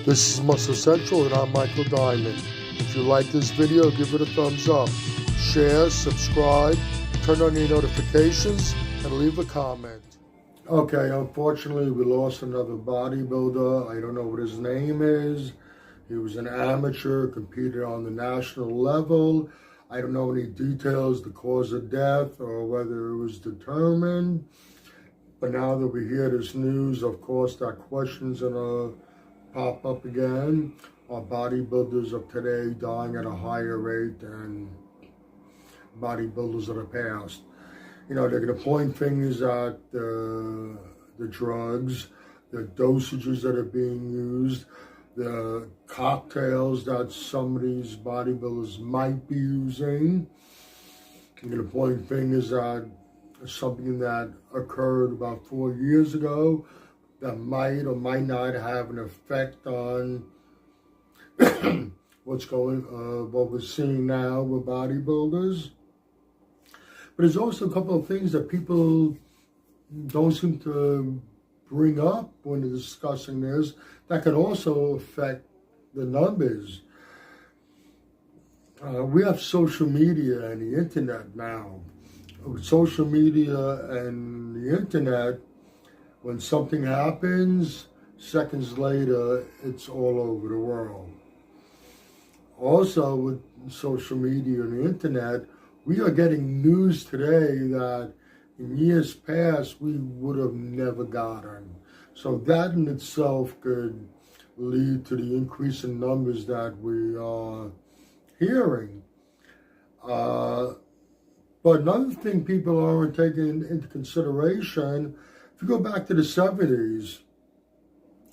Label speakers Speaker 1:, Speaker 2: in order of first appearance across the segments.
Speaker 1: This is Muscle Central and I'm Michael Diamond. If you like this video, give it a thumbs up. Share, subscribe, turn on your notifications, and leave a comment. Okay, unfortunately we lost another bodybuilder. I don't know what his name is. He was an amateur, competed on the national level. I don't know any details, the cause of death, or whether it was determined. But now that we hear this news, of course, that question's gonna pop up again. Are bodybuilders of today dying at a higher rate than bodybuilders of the past? You know, they're going to point fingers at the drugs, the dosages that are being used, the cocktails that some of these bodybuilders might be using. They're going to point fingers at something that occurred about 4 years ago that might or might not have an effect on what we're seeing now with bodybuilders. But there's also a couple of things that people don't seem to bring up when they're discussing this that can also affect the numbers. We have social media and the internet now. With social media and the internet, when something happens, seconds later, it's all over the world. Also, with social media and the internet, we are getting news today that in years past, we would have never gotten. So that in itself could lead to the increase in numbers that we are hearing. But another thing people aren't taking into consideration, if you go back to the 70s,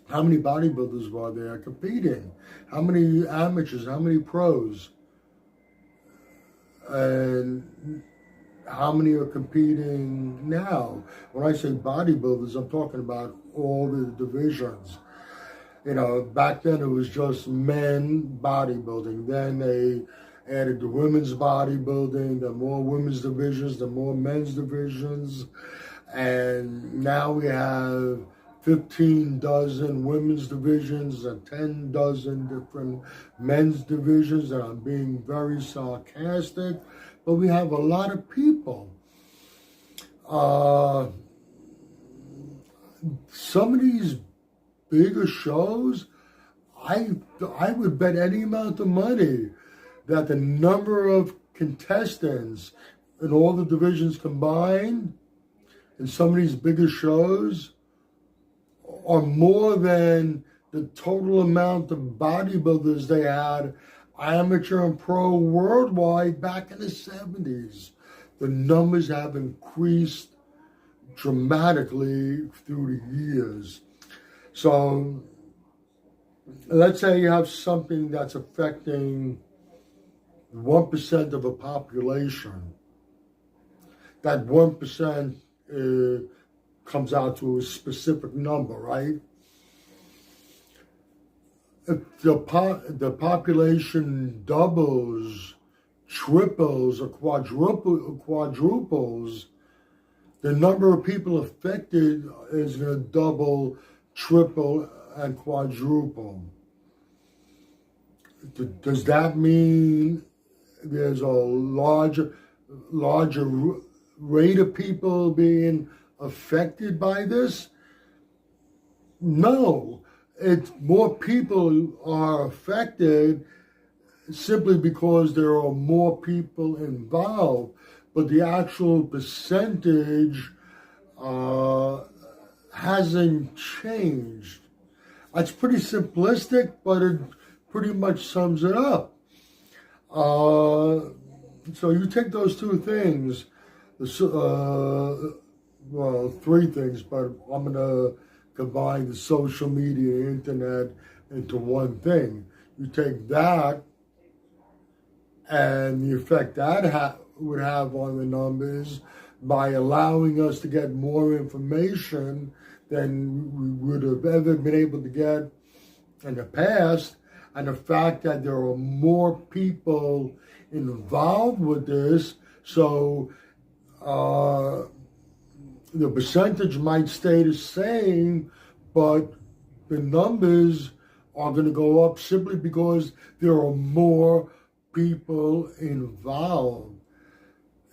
Speaker 1: how many bodybuilders were there competing? How many amateurs? How many pros? And how many are competing now? When I say bodybuilders, I'm talking about all the divisions. You know, back then it was just men bodybuilding. Then they added the women's bodybuilding, the more women's divisions, the more men's divisions. And now we have 15 dozen women's divisions and 10 dozen different men's divisions, and I'm being very sarcastic, but we have a lot of people. Some of these bigger shows, I would bet any amount of money that the number of contestants in all the divisions combined in some of these bigger shows are more than the total amount of bodybuilders they had, amateur and pro worldwide, back in the 70s. The numbers have increased dramatically through the years. So let's say you have something that's affecting 1% of a population. That 1% comes out to a specific number, right? If the population doubles, triples, or quadruples, the number of people affected is going to double, triple, and quadruple. Does that mean there's a larger rate of people being affected by this? No. It's more people are affected simply because there are more people involved, but the actual percentage hasn't changed. That's pretty simplistic, but it pretty much sums it up. So you take those two things, well, three things, but I'm going to combine the social media, internet into one thing. You take that and the effect that would have on the numbers by allowing us to get more information than we would have ever been able to get in the past, and the fact that there are more people involved with this, so the percentage might stay the same, but the numbers are going to go up simply because there are more people involved.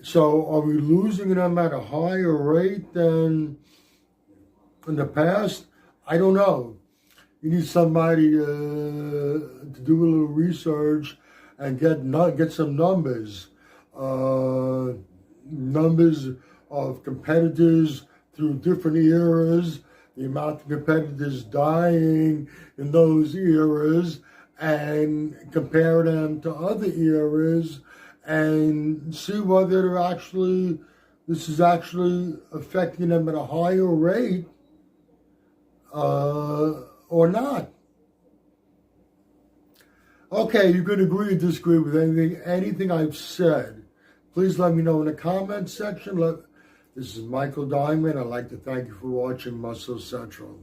Speaker 1: So are we losing them at a higher rate than in the past? I don't know. You need somebody to do a little research and get some numbers. Numbers of competitors through different eras, the amount of competitors dying in those eras, and compare them to other eras and see whether this is actually affecting them at a higher rate or not. Okay, you can agree or disagree with anything I've said. Please let me know in the comments section. This is Michael Diamond. I'd like to thank you for watching Muscle Central.